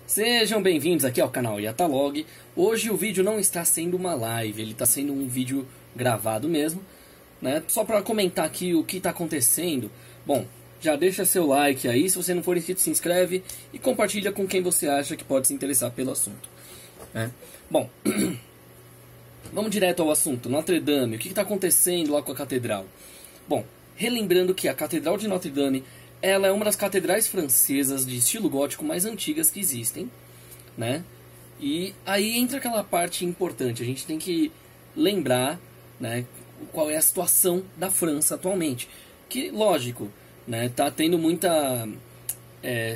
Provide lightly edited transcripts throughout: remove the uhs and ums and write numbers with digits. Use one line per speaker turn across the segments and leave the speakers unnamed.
Sejam bem-vindos aqui ao canal Yatalog. Hoje o vídeo não está sendo uma live, ele está sendo um vídeo gravado mesmo, né? Só para comentar aqui o que está acontecendo. Bom, já deixa seu like aí, se você não for inscrito se inscreve e compartilha com quem você acha que pode se interessar pelo assunto, né? Bom, vamos direto ao assunto. Notre Dame, o que está acontecendo lá com a catedral? Bom, relembrando que a Catedral de Notre Dame ela é uma das catedrais francesas de estilo gótico mais antigas que existem, né? E aí entra aquela parte importante, a gente tem que lembrar, né, qual é a situação da França atualmente. Que, lógico, né, tá tendo muita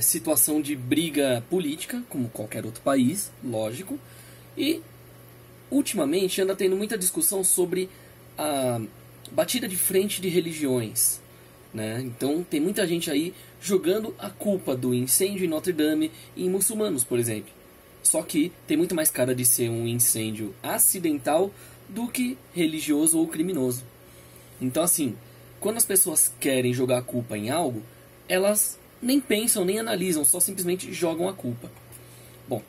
situação de briga política, como qualquer outro país, lógico. E, ultimamente, anda tendo muita discussão sobre a batida de frente de religiões, né? Então tem muita gente aí jogando a culpa do incêndio em Notre Dame em muçulmanos, por exemplo. Só que tem muito mais cara de ser um incêndio acidental do que religioso ou criminoso. Então assim, quando as pessoas querem jogar a culpa em algo, elas nem pensam, nem analisam, só simplesmente jogam a culpa. Bom,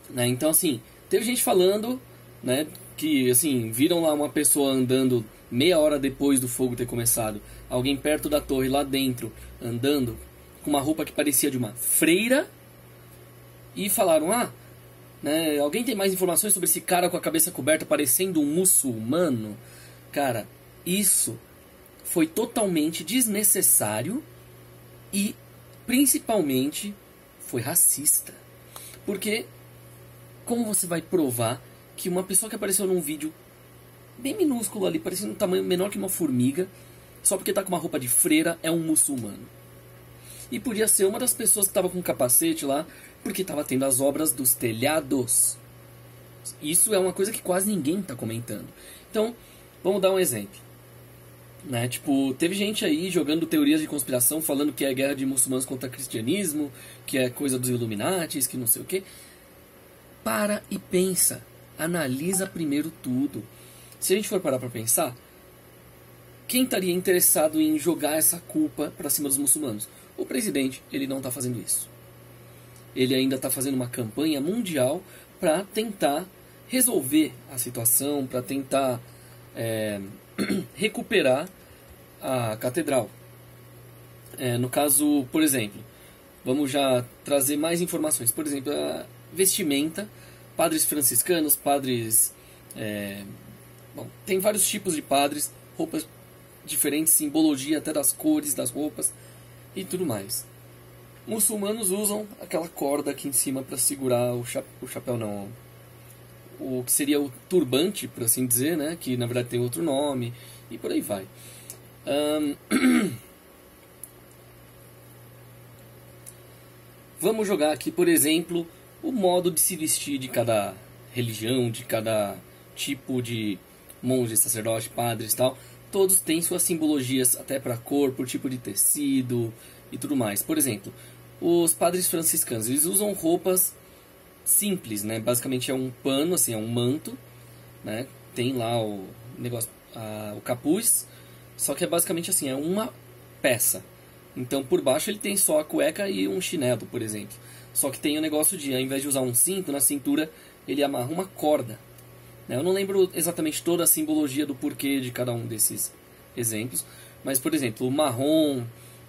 né, então assim, teve gente falando, né, que assim, viram lá uma pessoa andando meia hora depois do fogo ter começado, alguém perto da torre, lá dentro, andando, com uma roupa que parecia de uma freira, e falaram, né, alguém tem mais informações sobre esse cara com a cabeça coberta parecendo um muçulmano? Cara, isso foi totalmente desnecessário e, principalmente, foi racista. Porque, como você vai provar que uma pessoa que apareceu num vídeo bem minúsculo ali, parecendo um tamanho menor que uma formiga, só porque tá com uma roupa de freira, é um muçulmano? E podia ser uma das pessoas que tava com um capacete lá, porque tava tendo as obras dos telhados. Isso é uma coisa que quase ninguém tá comentando. Então, vamos dar um exemplo, né? Tipo, teve gente aí jogando teorias de conspiração, falando que é guerra de muçulmanos contra cristianismo, que é coisa dos Illuminatis, que não sei o quê. Para e pensa. Analisa primeiro tudo. Se a gente for parar para pensar, quem estaria interessado em jogar essa culpa para cima dos muçulmanos? O presidente, ele não está fazendo isso. Ele ainda está fazendo uma campanha mundial para tentar resolver a situação, para tentar recuperar a catedral. No caso, por exemplo, vamos já trazer mais informações. Por exemplo, a vestimenta, padres franciscanos, padres... Bom, tem vários tipos de padres, roupas diferentes, simbologia até das cores das roupas e tudo mais. Muçulmanos usam aquela corda aqui em cima para segurar o chapéu não, o que seria o turbante, por assim dizer, né? Que na verdade tem outro nome e por aí vai. Vamos jogar aqui, por exemplo, o modo de se vestir de cada religião, de cada tipo de monge, sacerdote, padres e tal. Todos têm suas simbologias até para cor, por tipo de tecido e tudo mais. Por exemplo, os padres franciscanos, eles usam roupas simples, né? Basicamente é um pano, assim, é um manto, né? Tem lá o negócio, o capuz, só que é basicamente assim, é uma peça. Então por baixo ele tem só a cueca e um chinelo, por exemplo. Só que tem o negócio de, ao invés de usar um cinto, na cintura ele amarra uma corda. Eu não lembro exatamente toda a simbologia do porquê de cada um desses exemplos, mas, por exemplo, o marrom,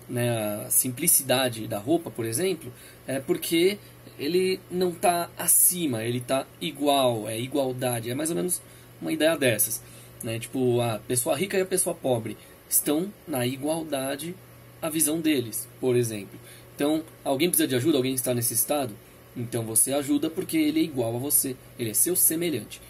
né, a simplicidade da roupa, por exemplo, é porque ele não está acima, ele está igual, é igualdade, é mais ou menos uma ideia dessas, né? Tipo, a pessoa rica e a pessoa pobre estão na igualdade, a visão deles, por exemplo. Então, alguém precisa de ajuda, alguém está nesse estado, então você ajuda porque ele é igual a você, ele é seu semelhante.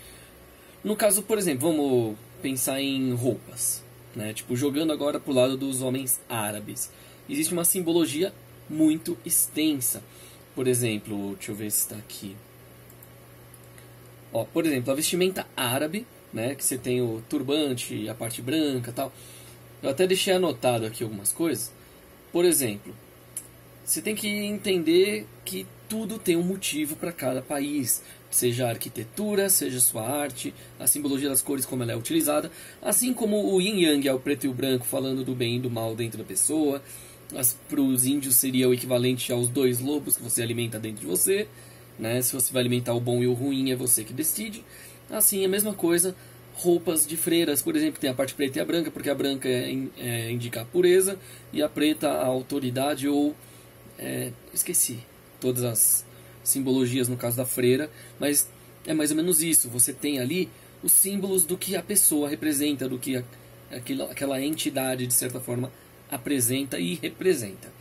No caso, por exemplo, vamos pensar em roupas, né? Tipo, jogando agora pro lado dos homens árabes. Existe uma simbologia muito extensa. Por exemplo, deixa eu ver se está aqui. Ó, por exemplo, a vestimenta árabe, né? Que você tem o turbante, a parte branca e tal. Eu até deixei anotado aqui algumas coisas. Por exemplo, você tem que entender que tudo tem um motivo para cada país. Seja a arquitetura, seja a sua arte, a simbologia das cores como ela é utilizada, assim como o yin yang é o preto e o branco falando do bem e do mal dentro da pessoa, Para os índios seria o equivalente aos 2 lobos que você alimenta dentro de você, né? Se você vai alimentar o bom e o ruim, é você que decide. Assim, a mesma coisa, roupas de freiras, por exemplo, tem a parte preta e a branca, porque a branca indica a pureza e a preta a autoridade ou... esqueci todas as simbologias no caso da freira, mas é mais ou menos isso. Você tem ali os símbolos do que a pessoa representa, do que aquela entidade, de certa forma, apresenta e representa.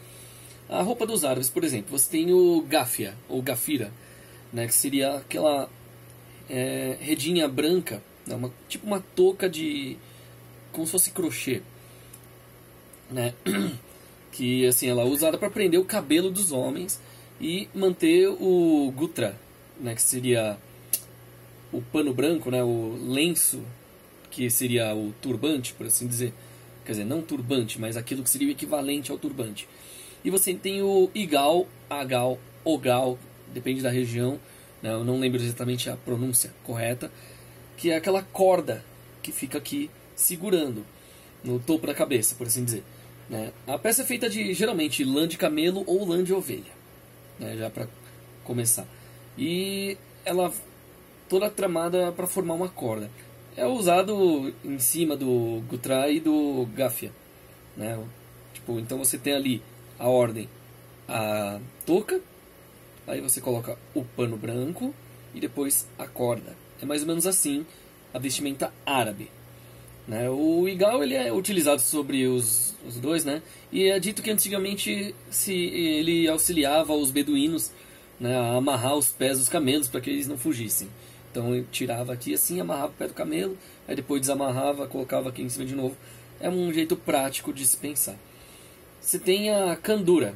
A roupa dos árabes, por exemplo, você tem o gáfia, ou gafira, né, que seria aquela redinha branca, né, tipo uma touca de... como se fosse crochê, né? Que assim, ela é usada para prender o cabelo dos homens e manter o gutra, né, que seria o pano branco, né, o lenço, que seria o turbante, por assim dizer. Quer dizer, não turbante, mas aquilo que seria o equivalente ao turbante. E você tem o igal, agal, ogal, depende da região, né, eu não lembro exatamente a pronúncia correta, que é aquela corda que fica aqui segurando no topo da cabeça, por assim dizer. Né? A peça é feita de, geralmente, lã de camelo ou lã de ovelha, né, já para começar. E ela toda tramada para formar uma corda. É usado em cima do gutra e do gafia, né? Tipo, então você tem ali a ordem, a touca, aí você coloca o pano branco e depois a corda. É mais ou menos assim a vestimenta árabe. Né? O igal ele é utilizado sobre os dois, né? E é dito que antigamente ele auxiliava os beduínos, né, a amarrar os pés dos camelos para que eles não fugissem. Então eu tirava aqui assim, amarrava o pé do camelo, aí depois desamarrava, colocava aqui em cima de novo. É um jeito prático de se pensar. Você tem a kandura,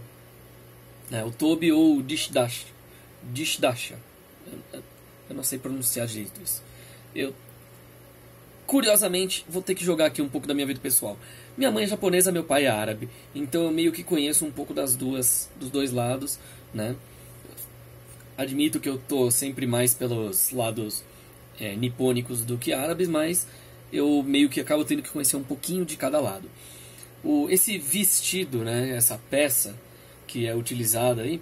né, o tobi ou dishdasha. Eu não sei pronunciar direito isso. Curiosamente, vou ter que jogar aqui um pouco da minha vida pessoal. Minha mãe é japonesa, meu pai é árabe. Então eu meio que conheço um pouco dos dois lados, né? Admito que eu tô sempre mais pelos lados nipônicos do que árabes, mas eu meio que acabo tendo que conhecer um pouquinho de cada lado. Esse vestido, né, essa peça que é utilizada aí,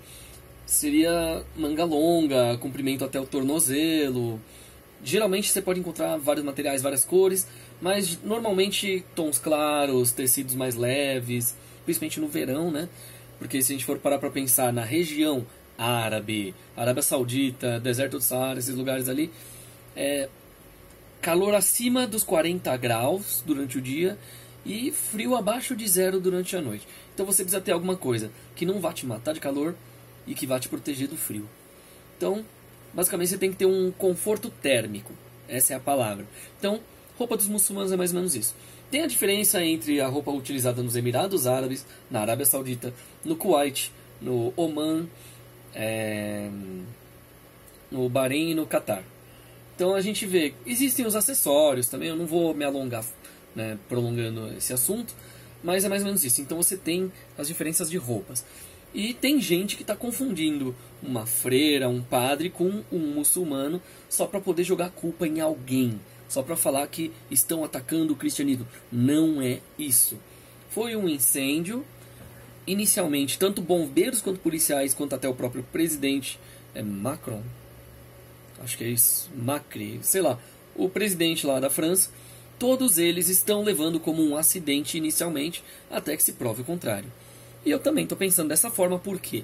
seria manga longa, comprimento até o tornozelo. Geralmente você pode encontrar vários materiais, várias cores, mas normalmente tons claros, tecidos mais leves, principalmente no verão, né? Porque se a gente for parar para pensar na região árabe, Arábia Saudita, deserto do Saara, esses lugares ali, calor acima dos 40 graus durante o dia e frio abaixo de 0 durante a noite. Então você precisa ter alguma coisa que não vá te matar de calor e que vá te proteger do frio. Então, basicamente você tem que ter um conforto térmico. Essa é a palavra. Então, roupa dos muçulmanos é mais ou menos isso. Tem a diferença entre a roupa utilizada nos Emirados Árabes, na Arábia Saudita, no Kuwait, no Oman, no Bahrein e no Catar. Então a gente vê, existem os acessórios também, eu não vou me alongar, né, prolongando esse assunto, mas é mais ou menos isso. Então você tem as diferenças de roupas. E tem gente que está confundindo uma freira, um padre com um muçulmano só para poder jogar culpa em alguém, só para falar que estão atacando o cristianismo. Não é isso. Foi um incêndio. Inicialmente, tanto bombeiros quanto policiais, quanto até o próprio presidente Macron, acho que é isso, Macri, sei lá, o presidente lá da França, todos eles estão levando como um acidente inicialmente, até que se prove o contrário. E eu também estou pensando dessa forma, por quê?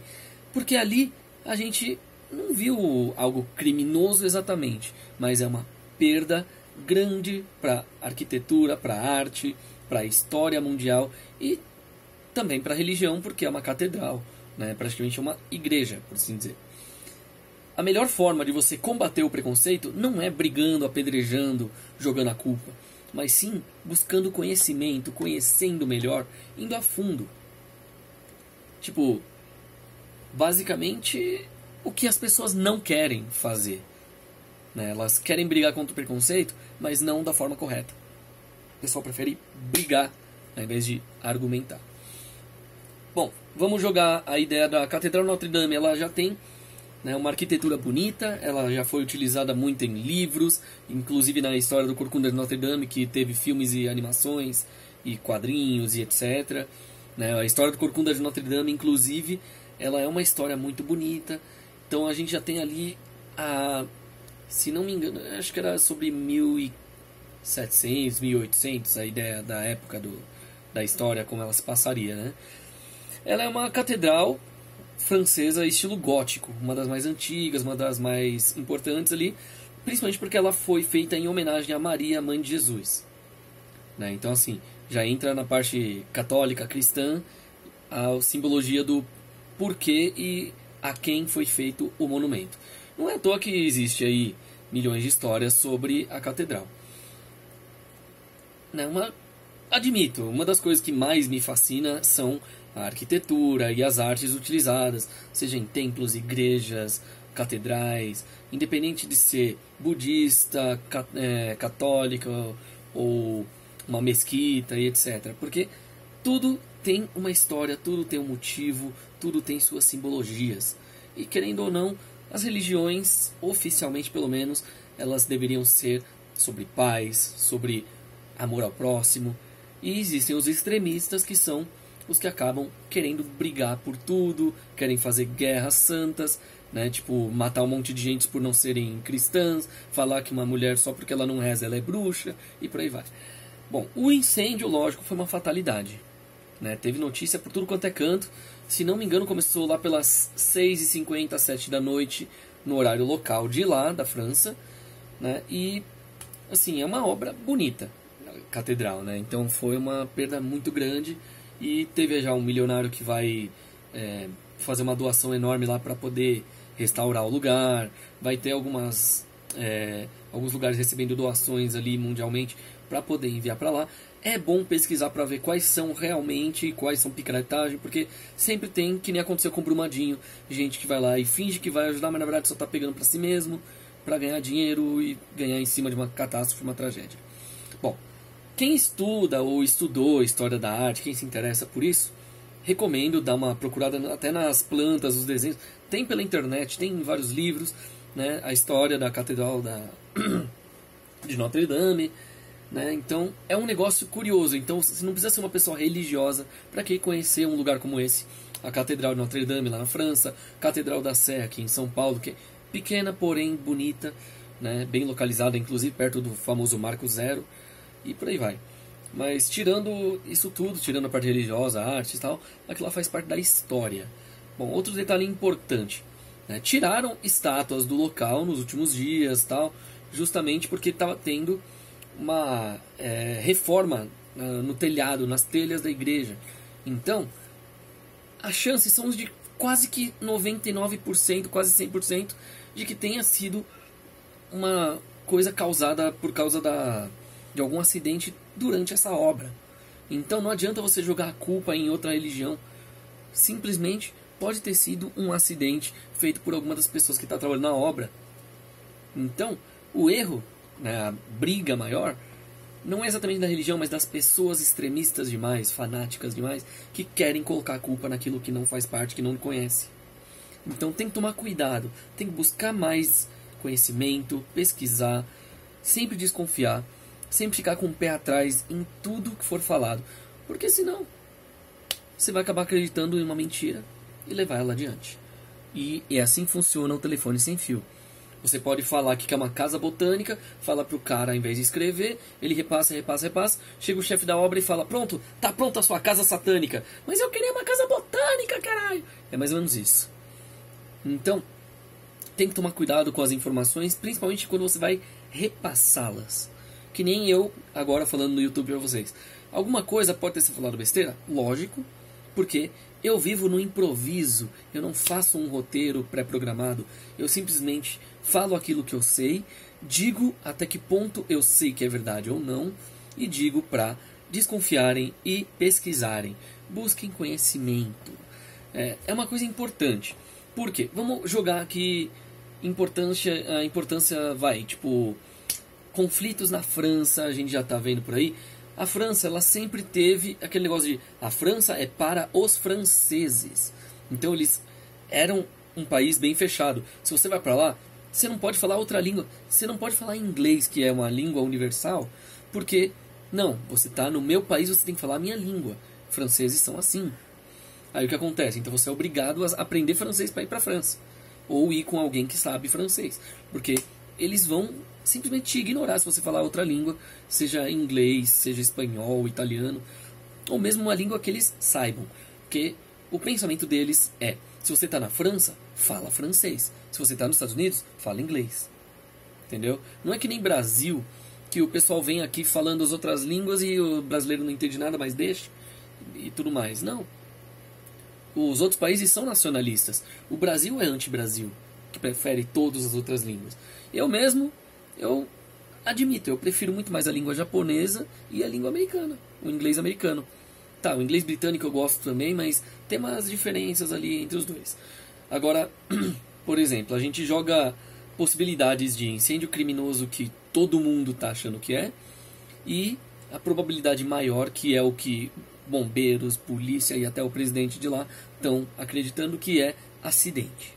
Porque ali a gente não viu algo criminoso exatamente, mas é uma perda grande para a arquitetura, para a arte, para a história mundial e também para a religião, porque é uma catedral, né? Praticamente uma igreja, por assim dizer. A melhor forma de você combater o preconceito não é brigando, apedrejando, jogando a culpa, mas sim buscando conhecimento, conhecendo melhor, indo a fundo. Tipo, basicamente o que as pessoas não querem fazer, né? Elas querem brigar contra o preconceito, mas não da forma correta. O pessoal prefere brigar ao invés de argumentar. Bom, vamos jogar a ideia da Catedral Notre Dame. Ela já tem, né, uma arquitetura bonita, ela já foi utilizada muito em livros, inclusive na história do Corcunda de Notre Dame, que teve filmes e animações, e quadrinhos e etc. né? A história do Corcunda de Notre Dame, inclusive, ela é uma história muito bonita. Então a gente já tem ali, se não me engano, acho que era sobre 1700, 1800, a ideia da época da história, como ela se passaria, né? Ela é uma catedral francesa estilo gótico, uma das mais antigas, uma das mais importantes ali, principalmente porque ela foi feita em homenagem a Maria, mãe de Jesus, né? Então assim, já entra na parte católica, cristã, a simbologia do porquê e a quem foi feito o monumento. Não é à toa que existe aí milhões de histórias sobre a catedral. Admito, uma das coisas que mais me fascina são a arquitetura e as artes utilizadas, seja em templos, igrejas, catedrais, independente de ser budista, católica ou uma mesquita e etc. Porque tudo tem uma história, tudo tem um motivo, tudo tem suas simbologias. E querendo ou não, as religiões, oficialmente pelo menos, elas deveriam ser sobre paz, sobre amor ao próximo. E existem os extremistas, que são os que acabam querendo brigar por tudo, querem fazer guerras santas, né? Tipo, matar um monte de gente por não serem cristãs, falar que uma mulher só porque ela não reza ela é bruxa, e por aí vai. Bom, o incêndio, lógico, foi uma fatalidade, né? Teve notícia por tudo quanto é canto. Se não me engano, começou lá pelas 6h50, 7 da noite, no horário local de lá, da França, né? E, assim, é uma obra bonita, a catedral, né? Então foi uma perda muito grande. E teve já um milionário que vai fazer uma doação enorme lá para poder restaurar o lugar. Vai ter alguns lugares recebendo doações ali mundialmente para poder enviar para lá. É bom pesquisar para ver quais são realmente e quais são picaretagem, porque sempre tem, que nem aconteceu com o Brumadinho, gente que vai lá e finge que vai ajudar, mas na verdade só está pegando para si mesmo, para ganhar dinheiro e ganhar em cima de uma catástrofe, uma tragédia. Bom, quem estuda ou estudou história da arte, quem se interessa por isso, recomendo dar uma procurada até nas plantas, os desenhos. Tem pela internet, tem em vários livros, né, a história da Catedral de Notre Dame, né? Então é um negócio curioso. Então você não precisa ser uma pessoa religiosa para que conhecer um lugar como esse. A Catedral de Notre Dame lá na França, Catedral da Sé aqui em São Paulo, que é pequena, porém bonita, né, bem localizada, inclusive perto do famoso Marco Zero. E por aí vai. Mas tirando isso tudo, tirando a parte religiosa, a arte e tal, aquilo lá faz parte da história. Bom, outro detalhe importante, né? Tiraram estátuas do local nos últimos dias, tal, justamente porque estava tendo uma reforma no telhado, nas telhas da igreja. Então, as chances são de quase que 99%, quase 100%, de que tenha sido uma coisa causada por causa de algum acidente durante essa obra. Então não adianta você jogar a culpa em outra religião. Simplesmente pode ter sido um acidente feito por alguma das pessoas que está trabalhando na obra. Então o erro, né, a briga maior, não é exatamente da religião, mas das pessoas extremistas demais, fanáticas demais, que querem colocar a culpa naquilo que não faz parte, que não conhece. Então tem que tomar cuidado, tem que buscar mais conhecimento, pesquisar, sempre desconfiar, sempre ficar com o pé atrás em tudo que for falado, porque senão você vai acabar acreditando em uma mentira e levar ela adiante. E é assim que funciona o telefone sem fio. Você pode falar que quer uma casa botânica, fala pro cara, ao invés de escrever, ele repassa, chega o chefe da obra e fala: pronto, tá pronta a sua casa satânica. Mas eu queria uma casa botânica, caralho. É mais ou menos isso. Então, tem que tomar cuidado com as informações, principalmente quando você vai repassá-las. Que nem eu agora falando no YouTube pra vocês. Alguma coisa pode ter sido falado besteira? Lógico, porque eu vivo no improviso, eu não faço um roteiro pré-programado, eu simplesmente falo aquilo que eu sei, digo até que ponto eu sei que é verdade ou não, e digo para desconfiarem e pesquisarem. Busquem conhecimento. É uma coisa importante. Por quê? Vamos jogar aqui a importância vai, tipo, conflitos na França, a gente já está vendo por aí. A França, ela sempre teve aquele negócio de a França é para os franceses. Então eles eram um país bem fechado. Se você vai para lá, você não pode falar outra língua. Você não pode falar inglês, que é uma língua universal, porque, não, você está no meu país, você tem que falar a minha língua. franceses são assim. Aí o que acontece? Então você é obrigado a aprender francês para ir para a França. Ou ir com alguém que sabe francês. Porque eles vão simplesmente te ignorar se você falar outra língua, seja inglês, seja espanhol, italiano, ou mesmo uma língua que eles saibam. Porque o pensamento deles é, se você está na França, fala francês. Se você está nos Estados Unidos, fala inglês. Entendeu? Não é que nem Brasil, que o pessoal vem aqui falando as outras línguas e o brasileiro não entende nada, mas deixa, e tudo mais. Não. Os outros países são nacionalistas. O Brasil é anti-Brasil, que prefere todas as outras línguas. Eu mesmo, eu admito, eu prefiro muito mais a língua japonesa e a língua americana, o inglês americano. Tá, o inglês britânico eu gosto também, mas tem umas diferenças ali entre os dois. Agora, por exemplo, a gente joga possibilidades de incêndio criminoso que todo mundo está achando que é, e a probabilidade maior, que é o que bombeiros, polícia e até o presidente de lá estão acreditando que é acidente.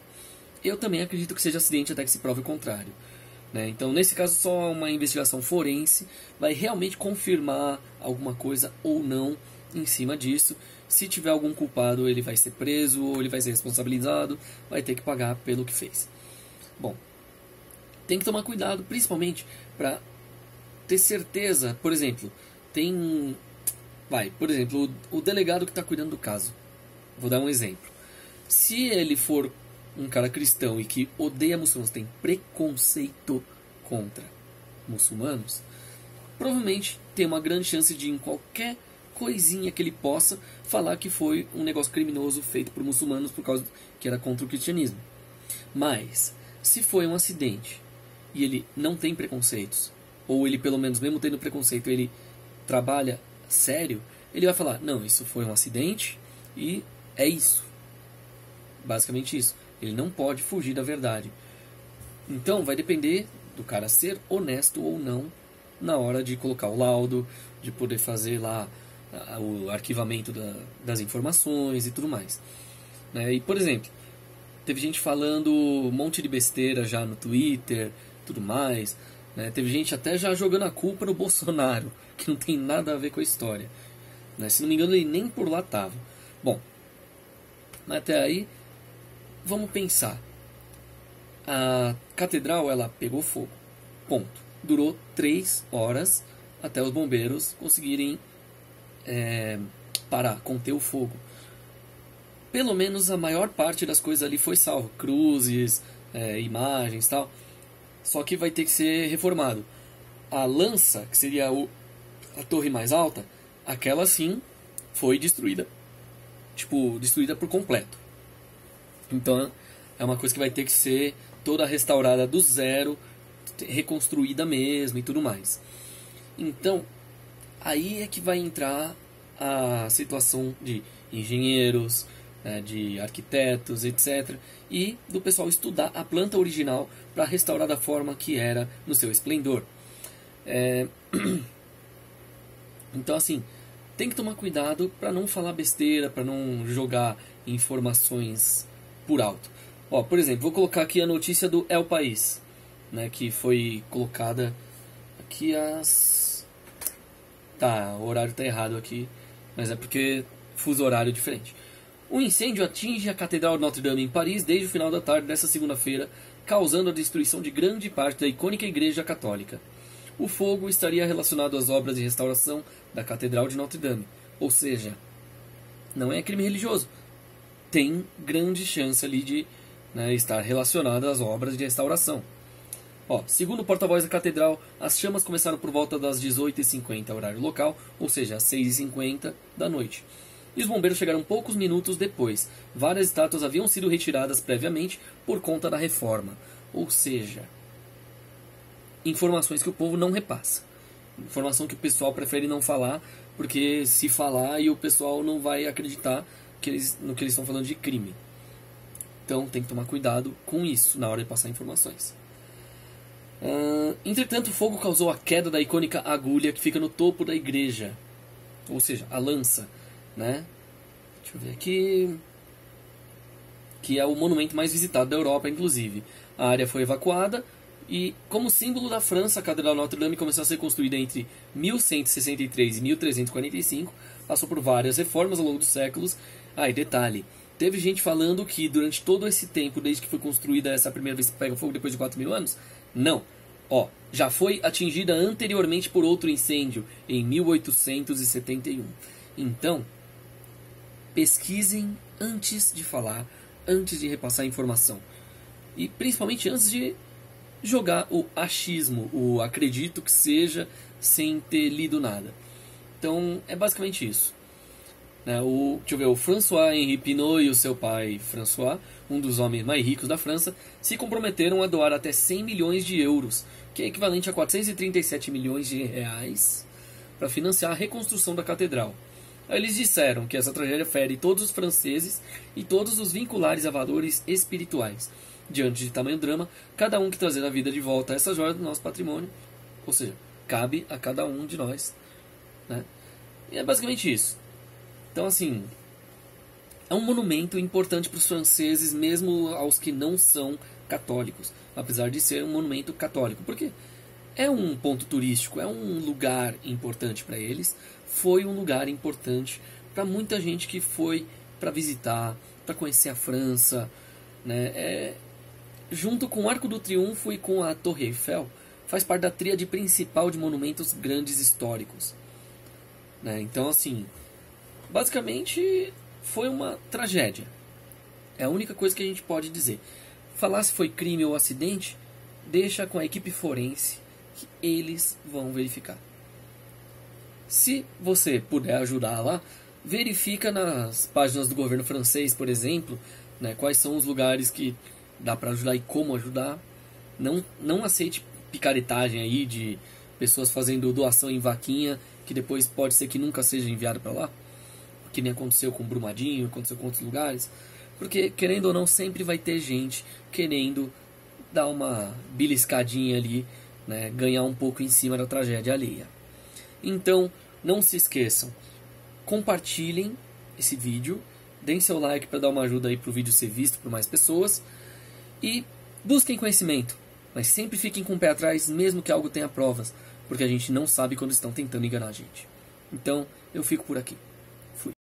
Eu também acredito que seja acidente até que se prove o contrário. Né? Então, nesse caso, só uma investigação forense vai realmente confirmar alguma coisa ou não em cima disso. Se tiver algum culpado, ele vai ser preso ou ele vai ser responsabilizado, vai ter que pagar pelo que fez. Bom, tem que tomar cuidado, principalmente para ter certeza. Por exemplo, por exemplo, o delegado que está cuidando do caso. Vou dar um exemplo. Se ele for um cara cristão e que odeia muçulmanos, tem preconceito contra muçulmanos, provavelmente tem uma grande chance de, em qualquer coisinha que ele possa, falar que foi um negócio criminoso feito por muçulmanos por causa que era contra o cristianismo. Mas, se foi um acidente e ele não tem preconceitos, ou ele pelo menos, mesmo tendo preconceito, ele trabalha sério, ele vai falar, não, isso foi um acidente e é isso. Basicamente isso. Ele não pode fugir da verdade. Então vai depender do cara ser honesto ou não na hora de colocar o laudo, de poder fazer lá o arquivamento das informações e tudo mais. Né? E, por exemplo, teve gente falando um monte de besteira já no Twitter, tudo mais. Né? Teve gente até já jogando a culpa no Bolsonaro, que não tem nada a ver com a história. Né? Se não me engano, ele nem por lá estava. Bom, até aí, vamos pensar. A catedral, ela pegou fogo. Ponto. Durou 3 horas até os bombeiros conseguirem parar, conter o fogo. Pelo menos a maior parte das coisas ali foi salvo. Cruzes, imagens e tal. Só que vai ter que ser reformado. A lança, que seria a torre mais alta, aquela sim foi destruída. Tipo, destruída por completo. Então é uma coisa que vai ter que ser toda restaurada do zero, reconstruída mesmo e tudo mais. Então, aí é que vai entrar a situação de engenheiros, de arquitetos, etc. E do pessoal estudar a planta original para restaurar da forma que era no seu esplendor. Então, assim, tem que tomar cuidado para não falar besteira, para não jogar informações por alto. Ó, por exemplo, vou colocar aqui a notícia do El País, né, que foi colocada aqui às... Tá, o horário tá errado aqui, mas é porque fuso horário diferente. Um incêndio atinge a Catedral de Notre-Dame em Paris desde o final da tarde desta segunda-feira, causando a destruição de grande parte da icônica Igreja Católica. O fogo estaria relacionado às obras de restauração da Catedral de Notre-Dame, ou seja, não é crime religioso. Tem grande chance ali de estar relacionado às obras de restauração. Ó, segundo o porta-voz da Catedral, as chamas começaram por volta das 18h50, horário local, ou seja, às 6h50 da noite. E os bombeiros chegaram poucos minutos depois. Várias estátuas haviam sido retiradas previamente por conta da reforma. Ou seja, informações que o povo não repassa. Informação que o pessoal prefere não falar, porque se falar e o pessoal não vai acreditar no que eles estão falando de crime. Então tem que tomar cuidado com isso na hora de passar informações. Entretanto, o fogo causou a queda da icônica agulha que fica no topo da igreja. Ou seja, a lança. Né? Deixa eu ver aqui. Que é o monumento mais visitado da Europa, inclusive. A área foi evacuada e, como símbolo da França, a Catedral Notre-Dame começou a ser construída entre 1163 e 1345 passou por várias reformas ao longo dos séculos. E detalhe, teve gente falando que durante todo esse tempo, desde que foi construída essa primeira vez que pega fogo depois de 4.000 anos, não. Já foi atingida anteriormente por outro incêndio, em 1871. Então, pesquisem antes de falar, antes de repassar a informação. E principalmente antes de jogar o achismo, o acredito que seja, sem ter lido nada. Então, é basicamente isso. O François-Henri Pinault e o seu pai François, um dos homens mais ricos da França, se comprometeram a doar até 100 milhões de euros, que é equivalente a 437 milhões de reais, para financiar a reconstrução da catedral. Aí eles disseram que essa tragédia fere todos os franceses e todos os vinculares a valores espirituais. Diante de tamanho drama, cada um que trazer a vida de volta a essa joia do nosso patrimônio, ou seja, cabe a cada um de nós. Né? E é basicamente isso. Então, assim, é um monumento importante para os franceses, mesmo aos que não são católicos, apesar de ser um monumento católico, porque é um ponto turístico, é um lugar importante para eles, foi um lugar importante para muita gente que foi para visitar, para conhecer a França, né? Junto com o Arco do Triunfo e com a Torre Eiffel, faz parte da tríade principal de monumentos grandes históricos. Né? Então, assim, basicamente foi uma tragédia. É a única coisa que a gente pode dizer. Falar se foi crime ou acidente, deixa com a equipe forense, que eles vão verificar. Se você puder ajudar lá, verifica nas páginas do governo francês, por exemplo, né, quais são os lugares que dá para ajudar e como ajudar. Não aceite picaretagem aí de pessoas fazendo doação em vaquinha, que depois pode ser que nunca seja enviado para lá, que nem aconteceu com Brumadinho, aconteceu com outros lugares, porque querendo ou não sempre vai ter gente querendo dar uma beliscadinha ali, né, ganhar um pouco em cima da tragédia alheia. Então não se esqueçam, compartilhem esse vídeo, deem seu like para dar uma ajuda aí para o vídeo ser visto por mais pessoas. E busquem conhecimento, mas sempre fiquem com o pé atrás, mesmo que algo tenha provas, porque a gente não sabe quando estão tentando enganar a gente. Então, eu fico por aqui.